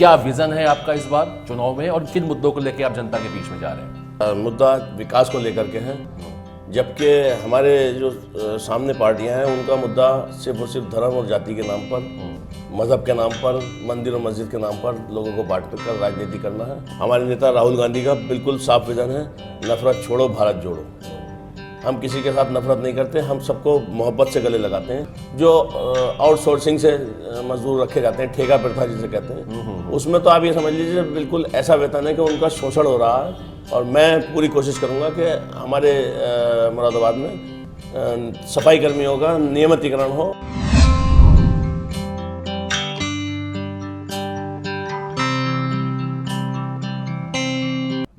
क्या विजन है आपका इस बार चुनाव में और किन मुद्दों को लेकर आप जनता के बीच में जा रहे हैं? मुद्दा विकास को लेकर के है, जबकि हमारे जो सामने पार्टियां हैं उनका मुद्दा सिर्फ और सिर्फ धर्म और जाति के नाम पर, मजहब के नाम पर, मंदिर और मस्जिद के नाम पर लोगों को बांट कर राजनीति करना है। हमारे नेता राहुल गांधी का बिल्कुल साफ विजन है, नफरत छोड़ो भारत जोड़ो। हम किसी के साथ नफरत नहीं करते, हम सबको मोहब्बत से गले लगाते हैं। जो आउटसोर्सिंग से मजदूर रखे जाते हैं, ठेका प्रथा जिसे कहते हैं, उसमें तो आप ये समझ लीजिए बिल्कुल ऐसा वेतन है कि उनका शोषण हो रहा है। और मैं पूरी कोशिश करूंगा कि हमारे मुरादाबाद में सफाई कर्मियों का नियमितीकरण हो।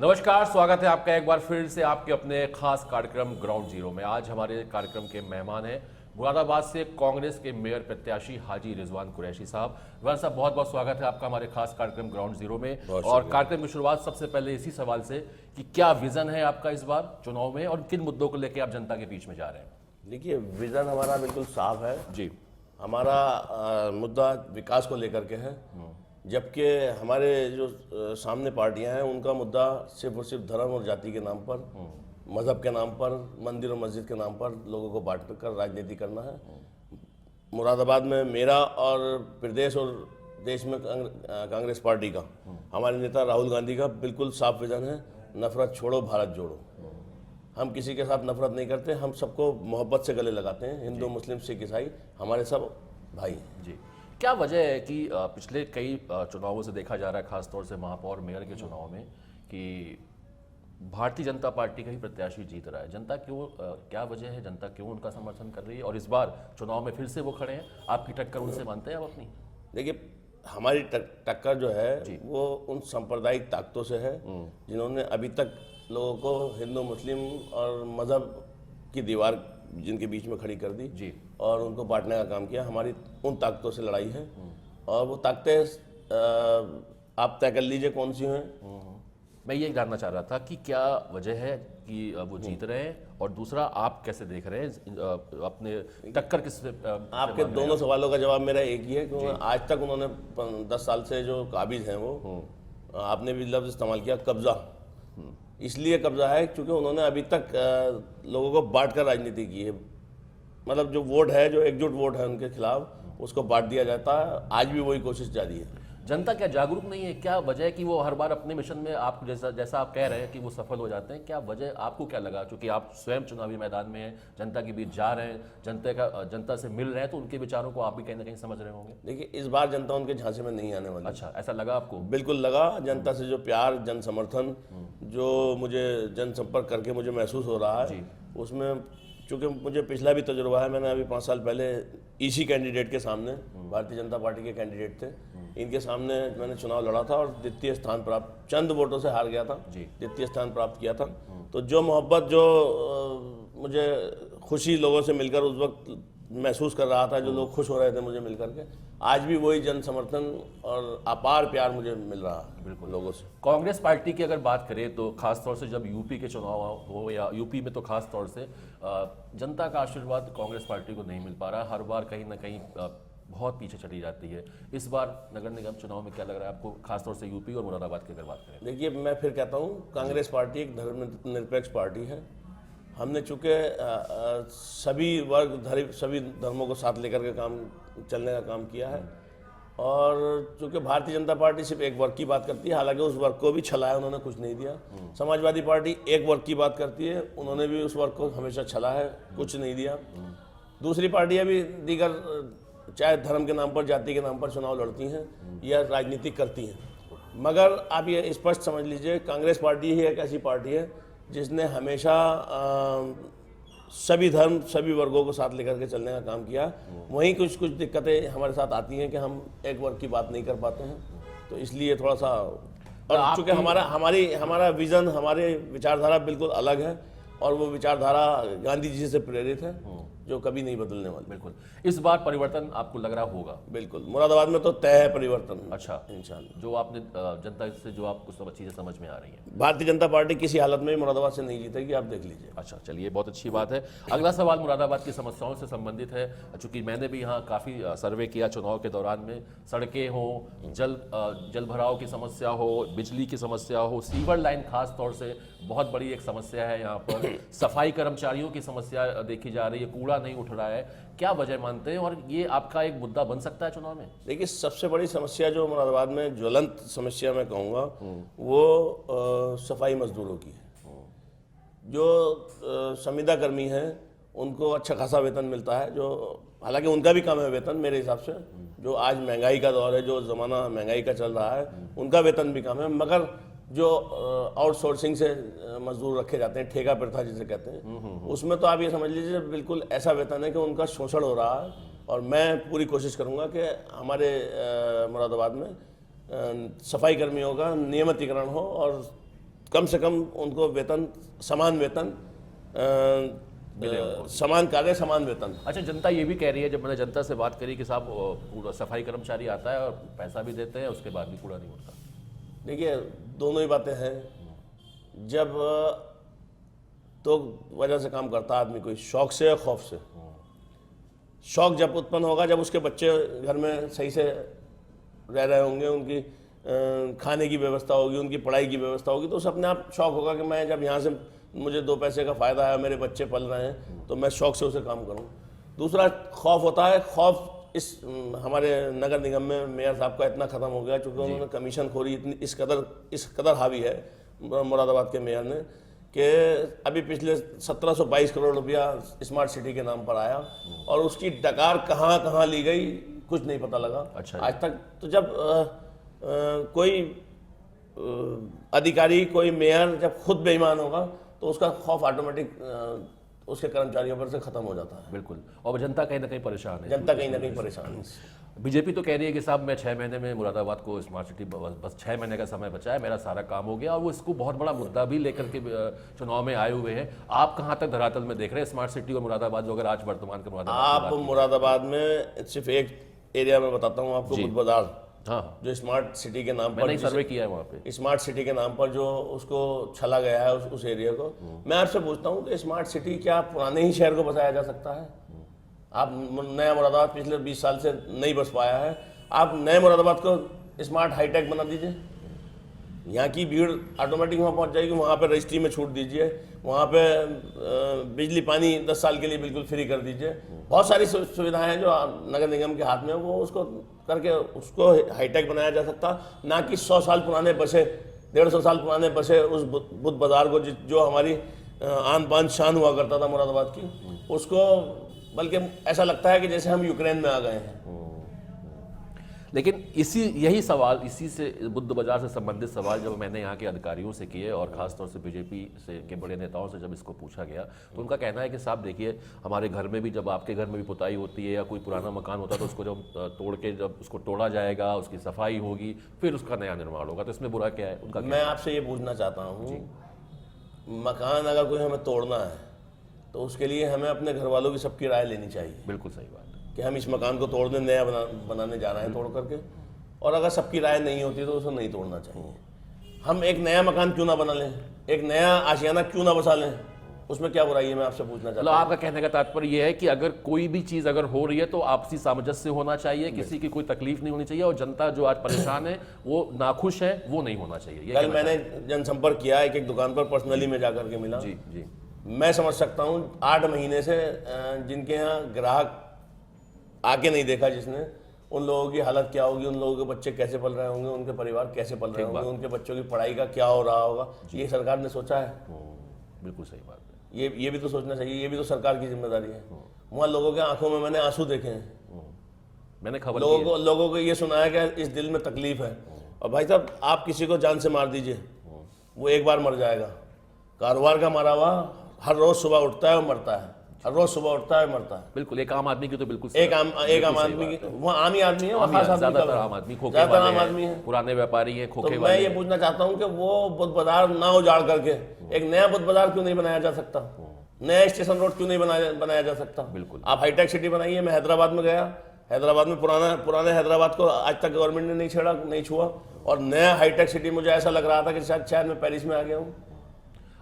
नमस्कार, स्वागत है आपका एक बार फिर से आपके अपने खास कार्यक्रम ग्राउंड जीरो में। आज हमारे कार्यक्रम के मेहमान हैं मुरादाबाद से कांग्रेस के मेयर प्रत्याशी हाजी रिजवान कुरैशी साहब। रिजवान साहब, बहुत बहुत स्वागत है आपका हमारे खास कार्यक्रम ग्राउंड जीरो में। और कार्यक्रम की शुरुआत सबसे पहले इसी सवाल से कि क्या विजन है आपका इस बार चुनाव में और किन मुद्दों को लेकर आप जनता के बीच में जा रहे हैं? देखिए, विजन हमारा बिल्कुल साफ है जी। हमारा मुद्दा विकास को लेकर के है, जबकि हमारे जो सामने पार्टियां हैं उनका मुद्दा सिर्फ और सिर्फ धर्म और जाति के नाम पर, मजहब के नाम पर, मंदिर और मस्जिद के नाम पर लोगों को बांट कर राजनीति करना है। मुरादाबाद में मेरा और प्रदेश और देश में कांग्रेस पार्टी का, हमारे नेता राहुल गांधी का बिल्कुल साफ विजन है, नफरत छोड़ो भारत जोड़ो। हम किसी के साथ नफरत नहीं करते, हम सबको मोहब्बत से गले लगाते हैं। हिंदू, मुस्लिम, सिख, ईसाई हमारे सब भाई हैं। जी, क्या वजह है कि पिछले कई चुनावों से देखा जा रहा है, खासतौर से महापौर मेयर के चुनाव में, कि भारतीय जनता पार्टी का ही प्रत्याशी जीत रहा है? जनता क्यों, क्या वजह है, जनता क्यों उनका समर्थन कर रही है और इस बार चुनाव में फिर से वो खड़े हैं? आपकी टक्कर उनसे मानते हैं आप अपनी? देखिए, हमारी टक्कर जो है वो उन सांप्रदायिक ताकतों से है जिन्होंने अभी तक लोगों को हिंदू, मुस्लिम और मजहब की दीवार जिनके बीच में खड़ी कर दी जी, और उनको बांटने का काम किया। हमारी उन ताकतों से लड़ाई है और वो ताकतें आप तय कर लीजिए कौन सी हैं। मैं ये जानना चाह रहा था कि क्या वजह है कि वो जीत रहे हैं, और दूसरा आप कैसे देख रहे हैं अपने टक्कर किससे? आपके दोनों सवालों का जवाब मेरा एक ही है कि आज तक उन्होंने 10 साल से जो काबिज हैं वो, आपने भी लफ्ज़ इस्तेमाल किया कब्जा, इसलिए कब्जा है क्योंकि उन्होंने अभी तक लोगों को बांट कर राजनीति की है। मतलब जो वोट है, जो एकजुट वोट है उनके खिलाफ, उसको बांट दिया जाता है। आज भी वही कोशिश जारी है। जनता क्या जागरूक नहीं है? क्या वजह है कि वो हर बार अपने मिशन में आप जैसा आप कह रहे हैं कि वो सफल हो जाते हैं? क्या वजह, आपको क्या लगा? क्योंकि आप स्वयं चुनावी मैदान में हैं, जनता के बीच जा रहे हैं, जनता से मिल रहे हैं, तो उनके विचारों को आप भी कहीं ना कहीं समझ रहे होंगे। देखिए, इस बार जनता उनके झांसे में नहीं आने वाली। अच्छा, ऐसा लगा आपको? बिल्कुल लगा। जनता से जो प्यार, जन समर्थन, जो मुझे जनसंपर्क करके मुझे महसूस हो रहा है, उसमें चूँकि मुझे पिछला भी तजुर्बा है, मैंने अभी 5 साल पहले इसी कैंडिडेट के सामने, भारतीय जनता पार्टी के कैंडिडेट थे, इनके सामने मैंने चुनाव लड़ा था और द्वितीय स्थान प्राप्त, चंद वोटों से हार गया था, द्वितीय स्थान प्राप्त किया था। तो जो मोहब्बत, जो मुझे खुशी लोगों से मिलकर उस वक्त महसूस कर रहा था, जो लोग खुश हो रहे थे मुझे मिलकर के, आज भी वही जन समर्थन और अपार प्यार मुझे मिल रहा है बिल्कुल लोगों से। कांग्रेस पार्टी की अगर बात करें तो खासतौर से जब यूपी के चुनाव हो, या यूपी में तो खासतौर से जनता का आशीर्वाद कांग्रेस पार्टी को नहीं मिल पा रहा, हर बार कहीं ना कहीं बहुत पीछे चली जाती है। इस बार नगर निगम चुनाव में क्या लग रहा है आपको, खासतौर से यूपी और मुरादाबाद की अगर बात करें? देखिए, मैं फिर कहता हूँ, कांग्रेस पार्टी एक धर्मनिरपेक्ष पार्टी है। हमने चूँकि सभी वर्ग, सभी धर्मों को साथ लेकर के चलने का काम किया है, और चूँकि भारतीय जनता पार्टी सिर्फ एक वर्ग की बात करती है, हालांकि उस वर्ग को भी छलाया, उन्होंने कुछ नहीं दिया। समाजवादी पार्टी एक वर्ग की बात करती है, उन्होंने भी उस वर्ग को हमेशा छला है, कुछ नहीं दिया। दूसरी पार्टियां भी दीगर, चाहे धर्म के नाम पर, जाति के नाम पर चुनाव लड़ती हैं या राजनीति करती हैं, मगर आप ये स्पष्ट समझ लीजिए, कांग्रेस पार्टी ही एक ऐसी पार्टी है जिसने हमेशा सभी धर्म, सभी वर्गों को साथ लेकर के चलने का काम किया। वहीं कुछ दिक्कतें हमारे साथ आती हैं कि हम एक वर्ग की बात नहीं कर पाते हैं, तो इसलिए थोड़ा सा, और चूँकि हमारा विज़न, हमारे विचारधारा बिल्कुल अलग है, और वो विचारधारा गांधी जी से प्रेरित है। जो कभी नहीं बदलने वाली। बिल्कुल, इस बार परिवर्तन आपको लग रहा होगा? बिल्कुल, मुरादाबाद में तो तय है परिवर्तन। अच्छा, इंशाल्लाह। जो आपने जनता से जो आपको सब चीज़ें समझ में आ रही हैं। भारतीय जनता पार्टी किसी हालत में भी मुरादाबाद से नहीं जीतेगी, आप देख लीजिए। अच्छा, चलिए, बहुत अच्छी बात है। अगला सवाल मुरादाबाद की समस्याओं से संबंधित है, चूंकि मैंने भी यहाँ काफ़ी सर्वे किया चुनाव के दौरान में। सड़कें हो, जल भराव की समस्या हो, बिजली की समस्या हो, सीवर लाइन खास तौर से बहुत बड़ी एक समस्या है यहाँ पर। सफाई कर्मचारियों की समस्या देखी जा रही है, कूड़ा नहीं उठ रहा है। क्या वजह मानते हैं और ये आपका एक मुद्दा बन सकता है चुनाव में? देखिए, सबसे बड़ी समस्या जो मुरादाबाद में ज्वलंत समस्या मैं कहूँगा वो सफाई मजदूरों की है। जो संविदा कर्मी हैं उनको अच्छा खासा वेतन मिलता है, जो हालांकि उनका भी कम है वेतन मेरे हिसाब से। जो आज महंगाई का दौर है, जो ज़माना महंगाई का चल रहा है, उनका वेतन भी कम है। मगर जो आउटसोर्सिंग से मजदूर रखे जाते हैं, ठेका प्रथा जिसे कहते हैं, उसमें तो आप ये समझ लीजिए बिल्कुल ऐसा वेतन है कि उनका शोषण हो रहा है। और मैं पूरी कोशिश करूंगा कि हमारे मुरादाबाद में सफाई कर्मियों का नियमितीकरण हो और कम से कम उनको वेतन, समान वेतन, समान कार्य समान वेतन। अच्छा, जनता ये भी कह रही है, जब मैंने जनता से बात करी कि साहब पूरा सफाई कर्मचारी आता है और पैसा भी देते हैं, उसके बाद भी कूड़ा नहीं उठता। देखिए, दोनों ही बातें हैं। जब तो वजह से काम करता आदमी कोई शौक से या खौफ से। शौक जब उत्पन्न होगा जब उसके बच्चे घर में सही से रह रहे होंगे, उनकी खाने की व्यवस्था होगी, उनकी पढ़ाई की व्यवस्था होगी, तो उसे अपने आप शौक होगा कि मैं जब यहाँ से मुझे 2 पैसे का फ़ायदा है, मेरे बच्चे पल रहे हैं, तो मैं शौक से उसे काम करूँ। दूसरा खौफ होता है। खौफ इस हमारे नगर निगम में मेयर साहब का इतना ख़त्म हो गया, चूँकि उन्होंने कमीशन खोरी इतनी इस कदर हावी है मुरादाबाद के मेयर ने कि अभी पिछले 1722 करोड़ रुपया स्मार्ट सिटी के नाम पर आया और उसकी डकार कहाँ कहाँ ली गई कुछ नहीं पता लगा। अच्छा, आज तक। तो जब कोई अधिकारी, कोई मेयर जब खुद बेईमान होगा तो उसका खौफ ऑटोमेटिक उसके कर्मचारियों पर से खत्म हो जाता है। बिल्कुल, और जनता कहीं ना कहीं परेशान है। जनता कहीं ना कहीं परेशान है। बीजेपी तो कह रही है कि साहब मैं 6 महीने में मुरादाबाद को स्मार्ट सिटी, बस 6 महीने का समय बचा है, मेरा सारा काम हो गया, और वो इसको बहुत बड़ा मुद्दा भी लेकर के चुनाव में आए हुए हैं। आप कहाँ तक धरातल में देख रहे हैं स्मार्ट सिटी और मुरादाबाद, जो अगर आज वर्तमान का आप मुरादाबाद में सिर्फ एक एरिया में बताता हूँ आपको, बुद्ध बाजार, हाँ, जो स्मार्ट सिटी के नाम मैंने पर सर्वे किया है वहाँ पे, स्मार्ट सिटी के नाम पर जो उसको छला गया है उस एरिया को। मैं आपसे पूछता हूँ कि स्मार्ट सिटी क्या पुराने ही शहर को बसाया जा सकता है? आप नया मुरादाबाद पिछले 20 साल से नहीं बस पाया है, आप नए मुरादाबाद को स्मार्ट हाईटेक बना दीजिए, यहाँ की भीड़ ऑटोमेटिक वहाँ पहुँच जाएगी। वहाँ पे रजिस्ट्री में छूट दीजिए, वहाँ पे बिजली पानी 10 साल के लिए बिल्कुल फ्री कर दीजिए। बहुत सारी सुविधाएं हैं जो नगर निगम के हाथ में, वो उसको करके उसको हाईटेक बनाया जा सकता, ना कि 100 साल पुराने बसे, 150 साल पुराने बसे उस बुद्ध बाजार को जो हमारी आन बान शान हुआ करता था मुरादाबाद की, उसको बल्कि ऐसा लगता है कि जैसे हम यूक्रेन में आ गए हैं। लेकिन यही सवाल, इसी से बुद्ध बाजार से संबंधित सवाल जब मैंने यहाँ के अधिकारियों से किए और खासतौर से बीजेपी से के बड़े नेताओं से जब इसको पूछा गया, तो उनका कहना है कि साहब देखिए, हमारे घर में भी, जब आपके घर में भी पुताई होती है या कोई पुराना मकान होता है, तो उसको जब तोड़ के जब उसको तोड़ा जाएगा, उसकी सफाई होगी, फिर उसका नया निर्माण होगा, तो इसमें बुरा क्या है उनका? मैं आपसे ये पूछना चाहता हूँ, मकान अगर कोई हमें तोड़ना है तो उसके लिए हमें अपने घर वालों की सबकी राय लेनी चाहिए। बिल्कुल सही बात है कि हम इस मकान को तोड़ने, नया बनाने जा रहे हैं तोड़ करके, और अगर सबकी राय नहीं होती तो उसे नहीं तोड़ना चाहिए। हम एक नया मकान क्यों ना बना लें, एक नया आशियाना क्यों ना बसा लें, उसमें क्या बुराई है? मैं आपसे पूछना चाहता हूँ। आपका कहने का तात्पर्य यह है कि अगर कोई भी चीज अगर हो रही है तो आपसी सामंजस्य होना चाहिए, किसी की कोई तकलीफ नहीं होनी चाहिए, और जनता जो आज परेशान है, वो नाखुश है, वो नहीं होना चाहिए। कल मैंने जनसंपर्क किया, एक दुकान पर पर्सनली में जाकर के मिला। जी जी, मैं समझ सकता हूँ 8 महीने से जिनके यहाँ ग्राहक आके नहीं देखा जिसने, उन लोगों की हालत क्या होगी, उन लोगों के बच्चे कैसे पल रहे होंगे, उनके परिवार कैसे पल रहे होंगे, उनके बच्चों की पढ़ाई का क्या हो रहा होगा, ये सरकार ने सोचा है? बिल्कुल सही बात है। ये भी तो सोचना चाहिए, ये भी तो सरकार की जिम्मेदारी है। वहाँ लोगों के आंखों में मैंने आंसू देखे हैं, मैंने खबर लोगों को ये सुना है कि इस दिल में तकलीफ है। और भाई साहब, आप किसी को जान से मार दीजिए, वो एक बार मर जाएगा। कारोबार का मारा हुआ हर रोज सुबह उठता है और मरता है, हर रोज सुबह उठता है मरता है। बिल्कुल, एक आम आदमी की तो बिल्कुल एक आम आदमी की, वो आम ही आदमी है, ज्यादातर आम आदमी, ज्यादातर आम आदमी है, पुराने व्यापारी हैं, खोखे वाले। मैं ये पूछना चाहता हूँ कि वो बुद्ध बाजार ना उजाड़ करके एक नया बुद्ध बाजार क्यों नहीं बनाया जा सकता? नया स्टेशन रोड क्यों नहीं बनाया जा सकता? बिल्कुल। आप हाईटेक सिटी बनाइए। मैं हैदराबाद में गया, हैदराबाद में पुराने हैदराबाद को आज तक गवर्नमेंट ने नहीं छुआ, और नया हाईटेक सिटी मुझे ऐसा लग रहा था कि शायद मैं पेरिस में आ गया हूँ।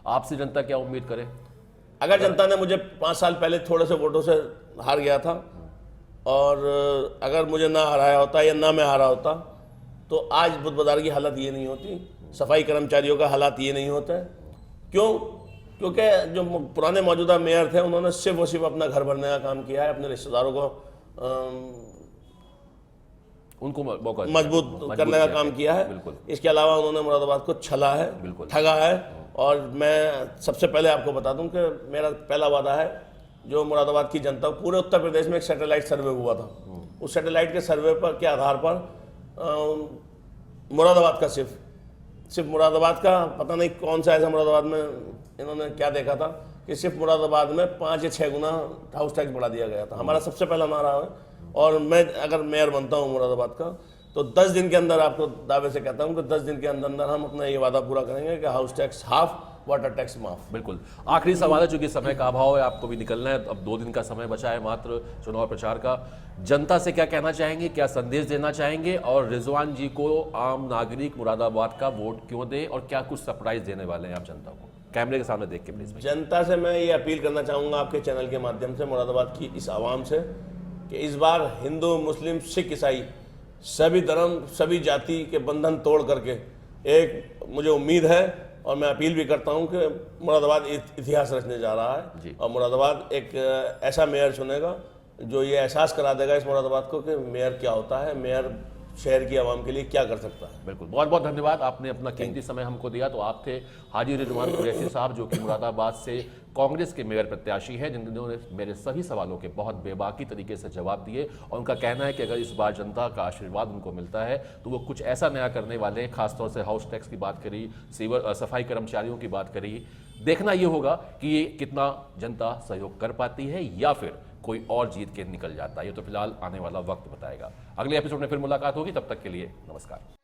आपसे जनता क्या उम्मीद करे? अगर जनता ने मुझे 5 साल पहले थोड़े से वोटों से हार गया था, और अगर मुझे ना हराया होता या ना मैं हारा होता, तो आज बुध बाजार की हालत ये नहीं होती, सफाई कर्मचारियों का हालात ये नहीं होते। क्यों? क्योंकि जो पुराने मौजूदा मेयर थे उन्होंने सिर्फ और सिर्फ अपना घर भरने का काम किया है, अपने रिश्तेदारों को उनको मौका मजबूत करने का काम किया है। बिल्कुल। इसके अलावा उन्होंने मुरादाबाद को छला है, बिल्कुल। ठगा है। और मैं सबसे पहले आपको बता दूं कि मेरा पहला वादा है, जो मुरादाबाद की जनता, पूरे उत्तर प्रदेश में एक सैटेलाइट सर्वे हुआ था, उस सैटेलाइट के सर्वे पर के आधार पर मुरादाबाद का सिर्फ मुरादाबाद का, पता नहीं कौन सा ऐसा मुरादाबाद में इन्होंने क्या देखा था कि सिर्फ मुरादाबाद में 5 या 6 गुना हाउस टैक्स बढ़ा दिया गया था। हमारा सबसे पहला नारा है, और मैं अगर मेयर बनता हूँ मुरादाबाद का, तो 10 दिन के अंदर, आपको दावे से कहता हूँ कि 10 दिन के अंदर हम अपना ये वादा पूरा करेंगे कि house tax half, water tax माफ। बिल्कुल। आखिरी सवाल है, चूंकि समय का अभाव है, आपको भी निकलना है, अब 2 दिन का समय बचा है मात्र चुनाव प्रचार का। जनता से क्या कहना चाहेंगे, क्या संदेश देना चाहेंगे, और रिजवान जी को आम नागरिक मुरादाबाद का वोट क्यों दे, और क्या कुछ सरप्राइज देने वाले हैं आप जनता को? कैमरे के सामने देख के प्लीज। जनता से मैं ये अपील करना चाहूँगा आपके चैनल के माध्यम से, मुरादाबाद की इस आवाम से, कि इस बार हिंदू, मुस्लिम, सिख, ईसाई सभी धर्म, सभी जाति के बंधन तोड़ करके एक मुझे उम्मीद है, और मैं अपील भी करता हूं कि मुरादाबाद इतिहास रचने जा रहा है, और मुरादाबाद एक ऐसा मेयर चुनेगा जो ये एहसास करा देगा इस मुरादाबाद को कि मेयर क्या होता है, मेयर शहर की आवाम के लिए क्या कर सकता है। बिल्कुल, बहुत बहुत धन्यवाद, आपने अपना कीमती समय हमको दिया। तो आप थे हाजी रिजवान कुरैशी साहब, जो कि मुरादाबाद से कांग्रेस के मेयर प्रत्याशी हैं, जिन्होंने मेरे सभी सवालों के बहुत बेबाकी तरीके से जवाब दिए, और उनका कहना है कि अगर इस बार जनता का आशीर्वाद उनको मिलता है तो वो कुछ ऐसा नया करने वाले हैं। खासतौर से हाउस टैक्स की बात करी, सफाई कर्मचारियों की बात करी। देखना ये होगा कि ये कितना जनता सहयोग कर पाती है, या फिर कोई और जीत के निकल जाता है। ये तो फिलहाल आने वाला वक्त बताएगा। अगले एपिसोड में फिर मुलाकात होगी, तब तक के लिए नमस्कार।